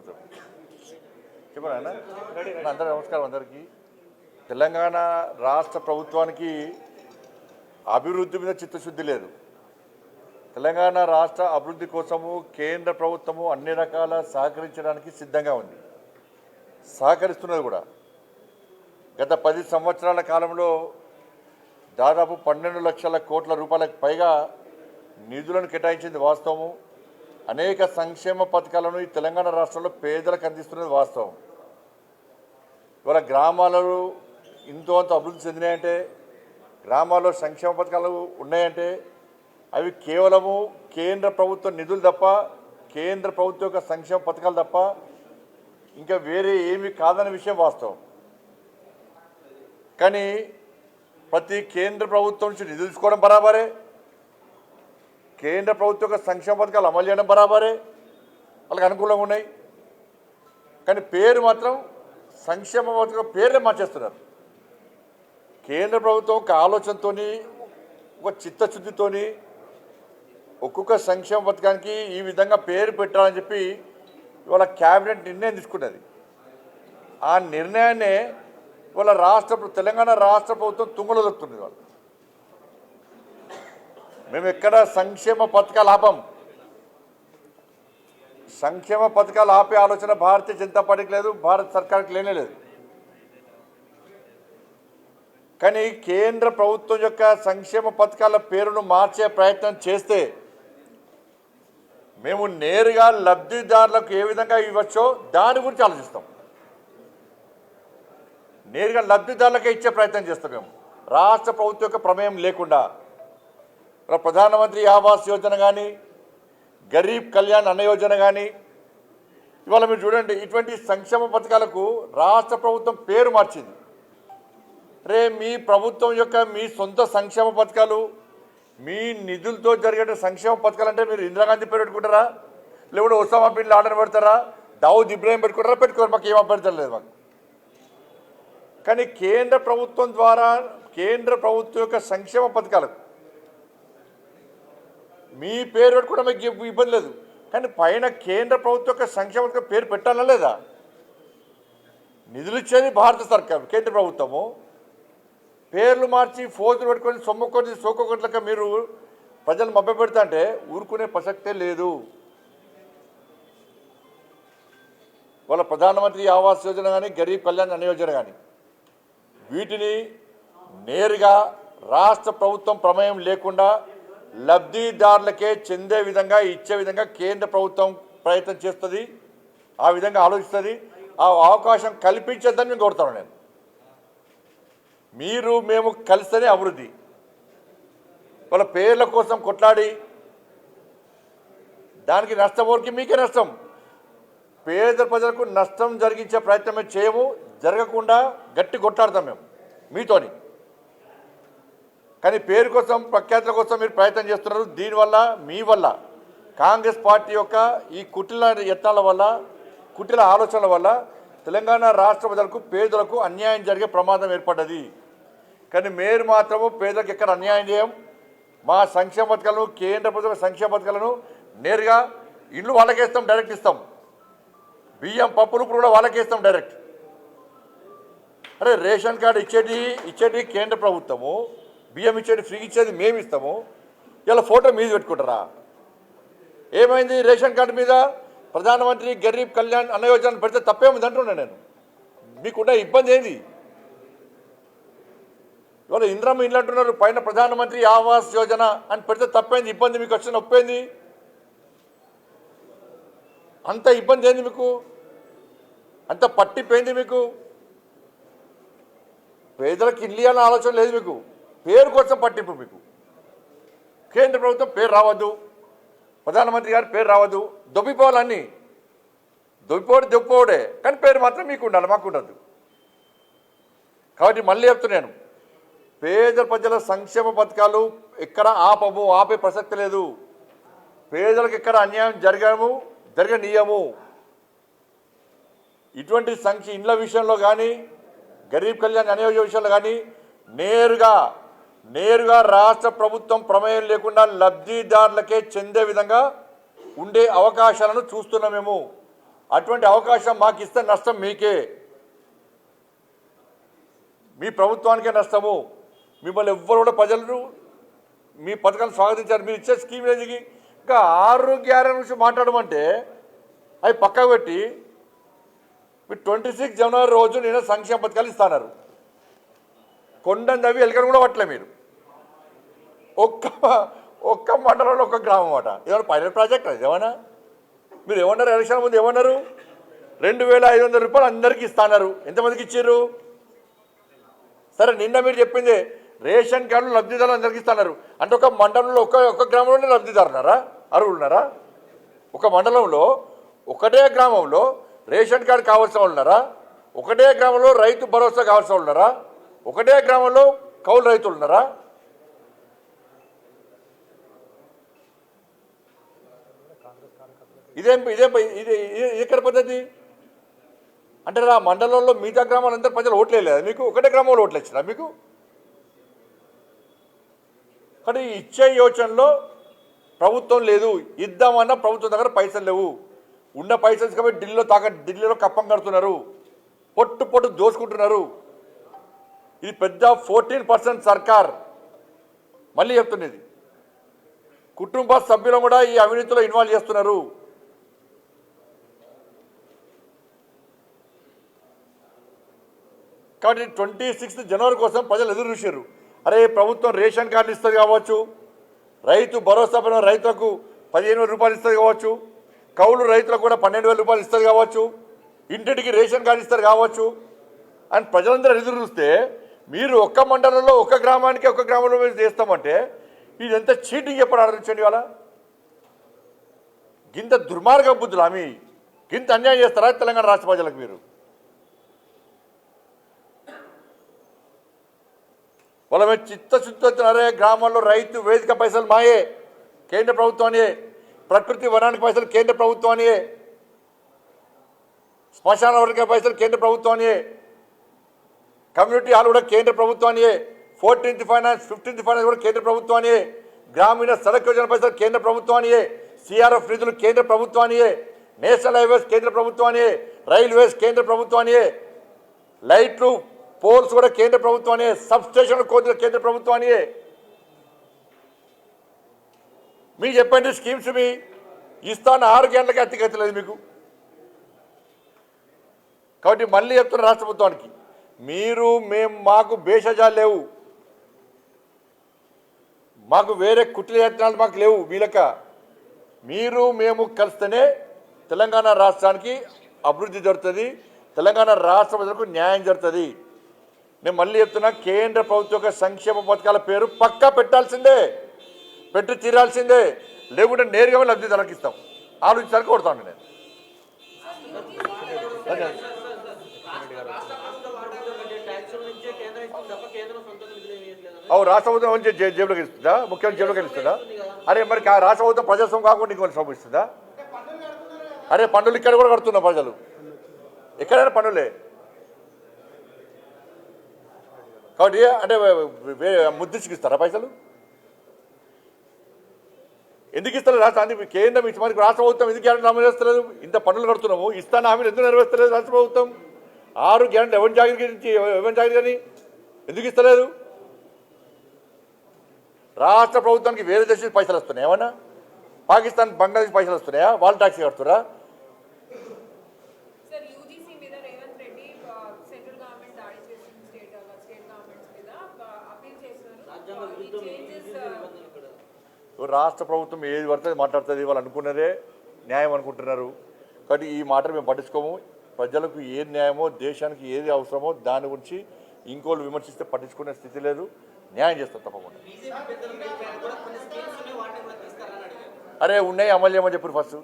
చెప్పనా అందరూ నమస్కారం. అందరికీ తెలంగాణ రాష్ట్ర ప్రభుత్వానికి అభివృద్ధి మీద చిత్తశుద్ధి లేదు. తెలంగాణ రాష్ట్ర అభివృద్ధి కోసము కేంద్ర ప్రభుత్వము అన్ని రకాల సహకరించడానికి సిద్ధంగా ఉంది, సహకరిస్తున్నది కూడా. గత 10 సంవత్సరాల కాలంలో దాదాపు 12 లక్షల కోట్ల రూపాయలకు పైగా నిధులను కేటాయించింది వాస్తవము. అనేక సంక్షేమ పథకాలను ఈ తెలంగాణ రాష్ట్రంలో పేదలకు అందిస్తున్నది వాస్తవం. ఇవాళ గ్రామాలలో ఇంతో అంత అభివృద్ధి చెందినాయంటే, గ్రామాల్లో సంక్షేమ పథకాలు ఉన్నాయంటే అవి కేవలము కేంద్ర ప్రభుత్వ నిధులు తప్ప, కేంద్ర ప్రభుత్వం యొక్క సంక్షేమ పథకాలు తప్ప ఇంకా వేరే ఏమీ కాదన్న విషయం వాస్తవం. కానీ ప్రతి కేంద్ర ప్రభుత్వం నుంచి నిధులు తీసుకోవడం బరాబరే, కేంద్ర ప్రభుత్వం యొక్క సంక్షేమ పథకాలు అమలు చేయడం బరాబరే, వాళ్ళకి అనుకూలంగా ఉన్నాయి. కానీ పేరు మాత్రం సంక్షేమ పథకం పేర్లే మార్చేస్తున్నారు. కేంద్ర ప్రభుత్వం ఒక ఆలోచనతో, ఒక చిత్తశుద్ధితో ఒక్కొక్క సంక్షేమ పథకానికి ఈ విధంగా పేరు పెట్టాలని చెప్పి ఇవాళ క్యాబినెట్ నిర్ణయం తీసుకున్నది. ఆ నిర్ణయాన్నే ఇవాళ తెలంగాణ రాష్ట్ర ప్రభుత్వం తుంగలో దొరుకుతుంది. వాళ్ళు మేము ఎక్కడ సంక్షేమ పథకాలు ఆపం. సంక్షేమ పథకాలు ఆపే ఆలోచన భారతీయ జనతా పార్టీకి లేదు, భారత సర్కార్కి లేనే లేదు. కానీ కేంద్ర ప్రభుత్వం యొక్క సంక్షేమ పథకాల పేరును మార్చే ప్రయత్నం చేస్తే మేము నేరుగా లబ్ధిదారులకు ఏ విధంగా ఇవ్వచ్చో దాని గురించి ఆలోచిస్తాం. నేరుగా లబ్ధిదారులకే ఇచ్చే ప్రయత్నం చేస్తాం. మేము రాష్ట్ర ప్రభుత్వం యొక్క ప్రమేయం లేకుండా ప్రధానమంత్రి ఆవాస్ యోజన కానీ, గరీబ్ కళ్యాణ్ అన్న యోజన కానీ, ఇవాళ మీరు చూడండి, ఇటువంటి సంక్షేమ పథకాలకు రాష్ట్ర ప్రభుత్వం పేరు మార్చింది. మీ ప్రభుత్వం యొక్క మీ సొంత సంక్షేమ పథకాలు, మీ నిధులతో జరిగే సంక్షేమ పథకాలు అంటే మీరు ఇందిరాగాంధీ పేరు పెట్టుకుంటారా, లేకపోతే ఒసామా బిన్ లాడెన్ పెడతారా, దావుద్ ఇబ్రాహిం పెట్టుకుంటారా? పెట్టుకోరు, మాకు ఏం అభ్యర్థం లేదు మాకు. కానీ కేంద్ర ప్రభుత్వం ద్వారా కేంద్ర ప్రభుత్వం యొక్క సంక్షేమ పథకాలకు మీ పేరు పెట్టుకోవడం మీకు ఇబ్బంది లేదు. కానీ పైన కేంద్ర ప్రభుత్వం యొక్క సంక్షేమ పథకం పేరు పెట్టాలా లేదా? నిధులు ఇచ్చేది భారత సర్కారు, కేంద్ర ప్రభుత్వము. పేర్లు మార్చి ఫోజులు పెట్టుకొని సొమ్ముకొని సోకొకట్లక మీరు ప్రజలు మభ్యపెడతా అంటే ఊరుకునే ప్రసక్తే లేదు. వాళ్ళ ప్రధానమంత్రి ఆవాస్ యోజన కానీ, గరీబ్ కళ్యాణ్ అన్న యోజన కానీ, వీటిని నేరుగా రాష్ట్ర ప్రభుత్వం ప్రమేయం లేకుండా లబ్ధిదారులకే చెందే విధంగా ఇచ్చే విధంగా కేంద్ర ప్రభుత్వం ప్రయత్నం చేస్తుంది, ఆ విధంగా ఆలోచిస్తుంది. ఆ అవకాశం కల్పించద్దని మేము కోరుతాను. నేను మీరు మేము కలిస్తేనే అభివృద్ధి. వాళ్ళ పేర్ల కోసం కొట్లాడి దానికి నష్టపోరికి మీకే నష్టం. పేద ప్రజలకు నష్టం జరిగించే ప్రయత్నమే చేయము, జరగకుండా గట్టి కొట్లాడతాం మేము మీతోని. కానీ పేరు కోసం, ప్రఖ్యాతుల కోసం మీరు ప్రయత్నం చేస్తున్నారు. దీనివల్ల మీ వల్ల కాంగ్రెస్ పార్టీ యొక్క ఈ కుటిల యత్నాల వల్ల, కుటిల ఆలోచనల వల్ల తెలంగాణ రాష్ట్ర ప్రజలకు, పేదలకు అన్యాయం జరిగే ప్రమాదం ఏర్పడ్డది. కానీ మీరు మాత్రము పేదలకు ఎక్కడ అన్యాయం చేయం. మా సంక్షేమ పథకాలను, కేంద్ర ప్రభుత్వ సంక్షేమ పథకాలను నేరుగా ఇల్లు వాళ్ళకేస్తాం, డైరెక్ట్ ఇస్తాం. బియ్యం పప్పులు కూడా వాళ్ళకేస్తాం డైరెక్ట్. రేషన్ కార్డు ఇచ్చేటి కేంద్ర ప్రభుత్వము, బియ్యం ఇచ్చేది ఫ్రీ ఇచ్చేది మేము ఇస్తాము. ఇలా ఫోటో మీద పెట్టుకుంటారా? ఏమైంది? రేషన్ కార్డు మీద ప్రధానమంత్రి గరీబ్ కళ్యాణ్ అన్న యోజన పెడితే తప్పేముంది అంటున్నాను నేను. మీకున్న ఇబ్బంది ఏంది? ఇవాళ ఇందిరమ్మ ఇండ్లు అంటున్నారు, పైన ప్రధానమంత్రి ఆవాస్ యోజన అని పెడితే తప్పైంది, ఇబ్బంది మీకు వచ్చిన ఒప్పైంది. అంత ఇబ్బంది ఏంది మీకు? అంత పట్టిపోయింది మీకు? పేదలకు ఇల్లు అనే ఆలోచన లేదు మీకు. పేరు కోసం పట్టింపు మీకు. కేంద్ర ప్రభుత్వం పేరు రావద్దు, ప్రధానమంత్రి గారి పేరు రావద్దు, దొబ్బిపోవాలన్నీ. దొబ్బిపోవడే, కానీ పేరు మాత్రం మీకు ఉండాలి, మాకు ఉండదు. కాబట్టి మళ్ళీ చెప్తున్నాను, పేద ప్రజల సంక్షేమ పథకాలు ఎక్కడ ఆపము, ఆపే ప్రసక్తి లేదు. పేదలకు ఎక్కడ అన్యాయం జరగనీయము. ఇటువంటి ఇండ్ల విషయంలో కానీ, గరీబ్ కళ్యాణ్ అనే విషయంలో కానీ నేరుగా రాష్ట్ర ప్రభుత్వం ప్రమేయం లేకుండా లబ్ధిదారులకే చెందే విధంగా ఉండే అవకాశాలను చూస్తున్నాం మేము. అటువంటి అవకాశం మాకు ఇస్తే నష్టం మీకే, మీ ప్రభుత్వానికే నష్టము. మిమ్మల్ని ఎవ్వరు కూడా ప్రజలు మీ పథకాలు స్వాగతించారు. మీరు ఇచ్చే స్కీమ్ లేదికి ఇంకా 6 గ్యారెంటీ నుంచి మాట్లాడమంటే అవి పక్కకు పెట్టి మీరు 26 జనవరి రోజు నేను సంక్షేమ పథకాలు ఇస్తున్నారు. కొండందవి ఎలకని కూడా పట్టలే మీరు. ఒక్క మండలంలో ఒక్క గ్రామం అట. ఏమన్నా పైలట్ ప్రాజెక్ట్ అది ఏమన్నా? మీరు ఏమన్నారు ఎలక్షన్ ముందు ఏమన్నారు? 2500 రూపాయలు అందరికీ ఇస్తున్నారు. ఎంతమందికి ఇచ్చారు? సరే నిన్న మీరు చెప్పింది రేషన్ కార్డులు లబ్ధిదారులు అందరికీ ఇస్తున్నారు అంటే ఒక మండలంలో ఒక్క గ్రామంలోనే లబ్ధిదారున్నారా? అర్హులున్నారా? ఒక మండలంలో ఒకటే గ్రామంలో రేషన్ కార్డు కావాల్సిన వాళ్ళు ఉన్నారా? ఒకటే గ్రామంలో రైతు భరోసా కావాల్సిన వాళ్ళు ఉన్నారా? ఒకటే గ్రామంలో కౌలు రైతులు ఉన్నారా? ఇది ఎక్కడ పద్ధతి అంటే ఆ మండలంలో మిగతా గ్రామాలందరూ ప్రజలు ఓట్లు వేయలేదా మీకు? ఒకటే గ్రామంలో ఓట్లు వచ్చినా మీకు? కానీ ఇచ్చే యోచనలో ప్రభుత్వం లేదు. ఇద్దామన్నా ప్రభుత్వం దగ్గర పైసలు లేవు. ఉన్న పైసలు కాబట్టి ఢిల్లీలో కప్పం కడుతున్నారు, పొట్టు దోసుకుంటున్నారు. ఇది పెద్ద 14% సర్కార్. మళ్ళీ చెప్తున్నది, కుటుంబ సభ్యులను కూడా ఈ అవినీతిలో ఇన్వాల్వ్ చేస్తున్నారు. కాబట్టి 26 జనవరి కోసం ప్రజలు ఎదురు చూశారు. అరే ప్రభుత్వం రేషన్ కార్డులు ఇస్తుంది కావచ్చు, రైతు భరోసా పైన రైతులకు 15,000 రూపాయలు ఇస్తుంది కావచ్చు, కౌలు రైతులకు కూడా 12,000 రూపాయలు ఇస్తుంది కావచ్చు, ఇంటింటికి రేషన్ కార్డు ఇస్తారు కావచ్చు అని ప్రజలందరూ ఎదురు చూస్తే మీరు ఒక్క మండలంలో ఒక్క గ్రామంలో చేస్తామంటే ఇది ఎంత చీటింగ్ చెప్పడం ఆలోచించండి. ఇవాళ గింత దుర్మార్గ బుద్ధులు ఆమె గింత అన్యాయం చేస్తారా తెలంగాణ రాష్ట్ర ప్రజలకు? మీరు వాళ్ళ మీద చిత్తశుద్ధి వచ్చినారే. గ్రామాల్లో రైతు వేదిక పైసలు మాయే, కేంద్ర ప్రభుత్వానియే. ప్రకృతి వనానికి పైసలు కేంద్ర ప్రభుత్వానియే. శ్మశాన వర్గ పైసలు కేంద్ర ప్రభుత్వానియే. కమ్యూనిటీ హాల్ కూడా కేంద్ర ప్రభుత్వానియే. 14th ఫైనాన్స్ 15th ఫైనాన్స్ కూడా కేంద్ర ప్రభుత్వానియే. గ్రామీణ సడక్ యోజన పైసలు కేంద్ర ప్రభుత్వానియే. సిఆర్ఎఫ్ నిధులు కేంద్ర ప్రభుత్వానియే. నేషనల్ హైవేస్ కేంద్ర ప్రభుత్వానియే. రైల్వేస్ కేంద్ర ప్రభుత్వానియే. లైట్లు పోల్స్ కూడా కేంద్ర ప్రభుత్వానియే. సబ్ స్టేషన్లు కేంద్ర ప్రభుత్వానియే. మీకు చెప్పండి స్కీమ్స్ మీ ఇస్తాను 6 గంటలకి అతిగతి లేదు మీకు. కాబట్టి మళ్ళీ చెప్తున్న రాష్ట్ర ప్రభుత్వానికి, మాకు భేషజాలు లేవు, మాకు వేరే కుట్ల యత్నాలు మాకు లేవు. వీళ్ళక మేము కలిస్తేనే తెలంగాణ రాష్ట్రానికి అభివృద్ధి జరుగుతుంది, తెలంగాణ రాష్ట్ర ప్రజలకు న్యాయం జరుగుతుంది. నేను మళ్ళీ చెప్తున్నా, కేంద్ర ప్రభుత్వ యొక్క సంక్షేమ పథకాల పేరు పక్కా పెట్టాల్సిందే, పెట్టి తీరాల్సిందే. లేకుంటే నేరుగా లబ్ధిదారులకు ఇస్తాం. ఆలోచించడానికి కొడతాను నేను. రాష్ట్ర ప్రభుత్వం జేబులోకి ఇస్తుందా? ముఖ్యమంత్రి జేబులోకి ఇస్తుందా? అరే మరి రాష్ట్ర ప్రభుత్వం ప్రజాస్వామ్యం కాకుండా ఇంకొన్ని సొమ్ము ఇస్తుందా? అరే పన్నులు ఇక్కడ కూడా కడుతున్నా ప్రజలు, ఎక్కడైనా పన్నులే. కాబట్టి అంటే ముద్దించుకిస్తారా పైసలు? ఎందుకు ఇస్తలేదు రాష్ట్ర కేంద్రం ఇచ్చి మనకి రాష్ట్ర ప్రభుత్వం ఎందుకు గ్యారెంటీ అమలు చేస్తలేదు? ఇంత పన్నులు కడుతున్నాము, ఇస్తాను హామీలు ఎందుకు నెరవేర్స్తలేదు రాష్ట్ర ప్రభుత్వం? 6 గ్యారెంటీ ఎవరి జాగ్రత్త కానీ ఎందుకు ఇస్తలేదు? రాష్ట్ర ప్రభుత్వానికి వేరే దేశం పైసలు వస్తున్నాయి, ఏమన్నా పాకిస్తాన్ బంగ్లాదేశ్ పైసలు వస్తున్నాయా? వాళ్ళు ట్యాక్సీ కడుతురా? రాష్ట్ర ప్రభుత్వం ఏది పడుతుంది మాట్లాడుతుంది, వాళ్ళు అనుకున్నదే న్యాయం అనుకుంటున్నారు. కాబట్టి ఈ మాట మేము పట్టించుకోము. ప్రజలకు ఏది న్యాయమో, దేశానికి ఏది అవసరమో దాని గురించి ఇంకోళ్ళు విమర్శిస్తే పట్టించుకునే స్థితి లేదు. న్యాయం చేస్తాం తప్పకుండా. అరే ఉన్నాయి, అమలు చేయమని చెప్పారు. ఫస్ట్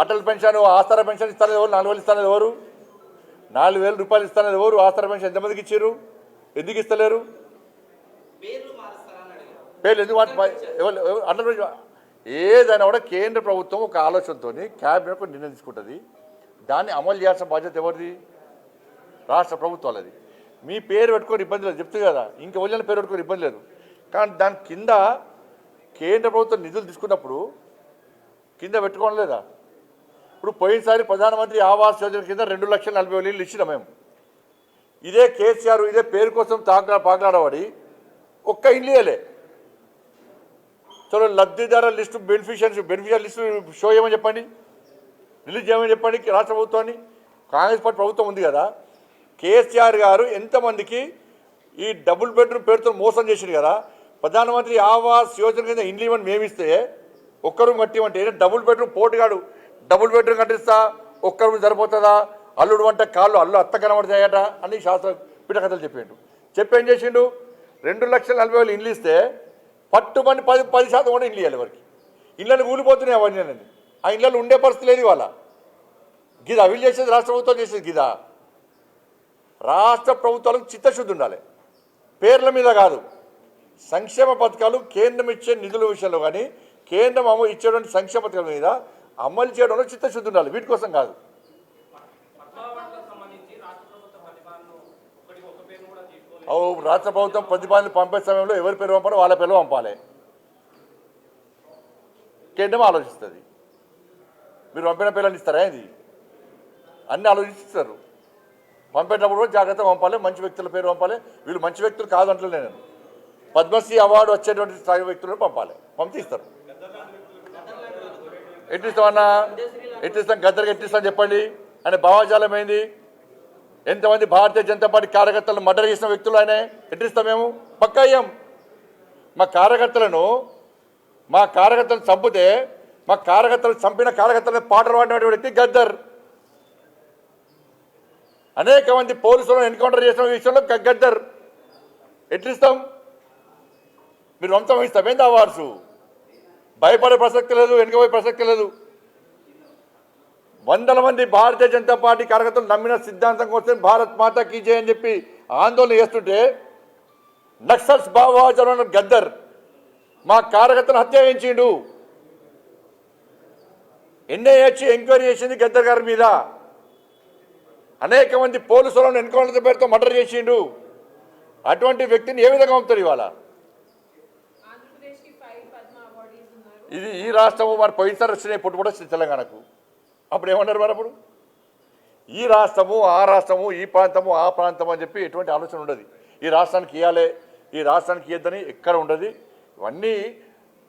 అటల్ పెన్షన్, ఆసరా పెన్షన్ ఇస్తాను ఎవరు? 4,000 ఇస్తాను ఎవరు? 4,000 రూపాయలు ఇస్తాను ఎవరు? ఆసరా పెన్షన్ ఎంతమందికి ఇచ్చారు? ఎందుకు ఇస్తలేరు? పేర్లు ఎందుకు? అటల్ పెన్షన్ ఏదైనా కూడా కేంద్ర ప్రభుత్వం ఒక ఆలోచనతో క్యాబినెట్ నిర్ణయం తీసుకుంటుంది. దాన్ని అమలు చేయాల్సిన బాధ్యత ఎవరిది? రాష్ట్ర ప్రభుత్వాలది. మీ పేరు పెట్టుకొని ఇబ్బంది లేదు, చెప్తుంది కదా, ఇంకా వాళ్ళ పేరు పెట్టుకొని ఇబ్బంది లేదు. కానీ దాని కింద కేంద్ర ప్రభుత్వం నిధులు తీసుకున్నప్పుడు కింద పెట్టుకోవడం లేదా? ఇప్పుడు పోయినసారి ప్రధానమంత్రి ఆవాస్ యోజన కింద 2,40,000 ఇళ్ళు ఇచ్చినాం మేము. ఇదే కేసీఆర్ ఇదే పేరు కోసం పాకలాడబడి ఒక్క ఇల్లు ఇవ్వలే. చలో లబ్ధిదారుల లిస్టు బెనిఫిషియర్ లిస్టు షో చేయమని చెప్పండి, రిలీజ్ చేయమని చెప్పండి రాష్ట్ర ప్రభుత్వాన్ని. కాంగ్రెస్ పార్టీ ప్రభుత్వం ఉంది కదా, కేసీఆర్ గారు ఎంతమందికి ఈ డబుల్ బెడ్రూమ్ పేరుతో మోసం చేసింది కదా. ప్రధానమంత్రి ఆవాస్ యోజన కింద ఇండ్లు ఇవ్వని మేమిస్తే ఒక్క రూమ్ కట్టిమంటే డబుల్ బెడ్రూమ్ పోటుగాడు డబుల్ బెడ్రూమ్ కట్టిస్తా ఒక్క రూమ్ సరిపోతుందా, అల్లుడు అంటే కాళ్ళు అల్లు అత్త కనబడతాయట అని శాస్త్ర పిటకథలు చెప్పిండు. ఏం చేసిండు, 2,40,000 ఇండ్లు ఇస్తే పట్టుమని 10% కూడా ఇండ్లు ఇవ్వాలి వారికి. ఇళ్ళని కూలిపోతున్నాయి అవన్నీ. ఆ ఇళ్ళలో ఉండే పరిస్థితి లేదు ఇవాళ. గిదా వీళ్ళు చేసేది రాష్ట్ర ప్రభుత్వం చేసేది గిదా. రాష్ట్ర ప్రభుత్వాలకు చిత్తశుద్ధి ఉండాలి, పేర్ల మీద కాదు. సంక్షేమ పథకాలు కేంద్రం ఇచ్చే నిధుల విషయంలో కానీ కేంద్రం ఇచ్చేటువంటి సంక్షేమ పథకాల మీద అమలు చేయడంలో చిత్తశుద్ధి ఉండాలి, వీటి కోసం కాదు. రాష్ట్ర ప్రభుత్వం ప్రతిపాదనలు పంపే సమయంలో ఎవరి పేరు పంపాలో వాళ్ళ పేరు పంపాలి, కేంద్రం ఆలోచిస్తుంది. మీరు పంపిన పేర్లను ఇస్తారా, ఇది అన్నీ ఆలోచిస్తారు. పంపేటప్పుడు కూడా జాగ్రత్తగా పంపాలి, మంచి వ్యక్తుల పేరు పంపాలి. వీళ్ళు మంచి వ్యక్తులు కాదంటలే, నేను పద్మశ్రీ అవార్డు వచ్చేటువంటి స్థాయి వ్యక్తులను పంపాలి, పంపితే ఇస్తారు. ఎట్టిస్తామన్నా ఎట్టిస్తాం, గద్దరికి ఎట్టిస్తాం చెప్పండి ఆయన భావజాలం ఏంది. ఎంతమంది భారతీయ జనతా పార్టీ కార్యకర్తలను మర్డర్ చేసిన వ్యక్తులు ఆయన ఎట్టిస్తాం మేము, పక్కా అయ్యాం. మా కార్యకర్తలను చంపితే మా కార్యకర్తలు చంపిన కార్యకర్తలను పాటలు పాడినటువంటి వ్యక్తి గద్దర్. అనేక మంది పోలీసులను ఎన్కౌంటర్ చేసిన విషయంలో గద్దర్. ఎట్లిస్తాం, మీరు వంశం ఇస్తాం ఏంది అవార్డ్స్. భయపడే ప్రసక్తి లేదు, వెనుకపోయే ప్రసక్తి లేదు. వందల మంది భారతీయ జనతా పార్టీ కార్యకర్తలు నమ్మిన సిద్ధాంతం కోసం భారత్ మాతా కీ జై అని చెప్పి ఆందోళన చేస్తుంటే నక్సల్స్ భావజాలం గద్దర్ మా కార్యకర్తను హత్య చేయించిండు. ఎన్ఐఏ ఎంక్వైరీ చేసింది గద్దర్ గారి మీద. అనేక మంది పోలీసులను ఎన్కౌంటర్ పేరుతో మర్డర్ చేసిండు. అటువంటి వ్యక్తిని ఏ విధంగా పంపుతారు ఇవాళ. ఇది ఈ రాష్ట్రము మరి పోయినసారి వచ్చినాయి, పుట్టు కూడా తెలంగాణకు. అప్పుడు ఏమన్నారు మరి, అప్పుడు ఈ రాష్ట్రము ఆ రాష్ట్రము ఈ ప్రాంతము ఆ ప్రాంతం అని చెప్పి ఎటువంటి ఆలోచన ఉండదు. ఈ రాష్ట్రానికి ఇవ్వాలి ఈ రాష్ట్రానికి ఇవ్వద్దని ఎక్కడ ఉండదు. ఇవన్నీ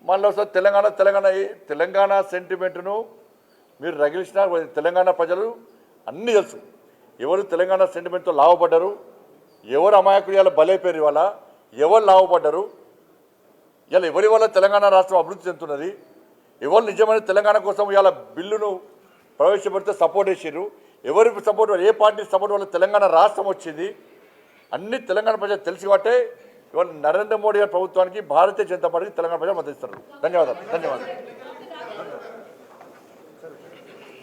మళ్ళీ ఒకసారి తెలంగాణ సెంటిమెంట్ను మీరు రగిలిసిన తెలంగాణ ప్రజలు అన్నీ తెలుసు. ఎవరు తెలంగాణ సెంటిమెంట్తో లాభపడ్డారు, ఎవరు అమాయకులు ఇవాళ బలైపోయారు, ఇవాళ ఎవరు లాభపడ్డారు, ఇవాళ ఎవరి వల్ల తెలంగాణ రాష్ట్రం అభివృద్ధి చెందుతున్నది, ఎవరు నిజమైన తెలంగాణ కోసం ఇవాళ బిల్లును ప్రవేశపెడితే సపోర్ట్ చేసారు, ఎవరి సపోర్ట్ ఏ పార్టీ సపోర్ట్ వల్ల తెలంగాణ రాష్ట్రం వచ్చింది, అన్ని తెలంగాణ ప్రజలు తెలిసి కాబట్టే ఇవాళ నరేంద్ర మోడీ గారి ప్రభుత్వానికి భారతీయ జనతా పార్టీకి తెలంగాణ ప్రజలు మద్దతు ఇస్తారు. ధన్యవాదాలు.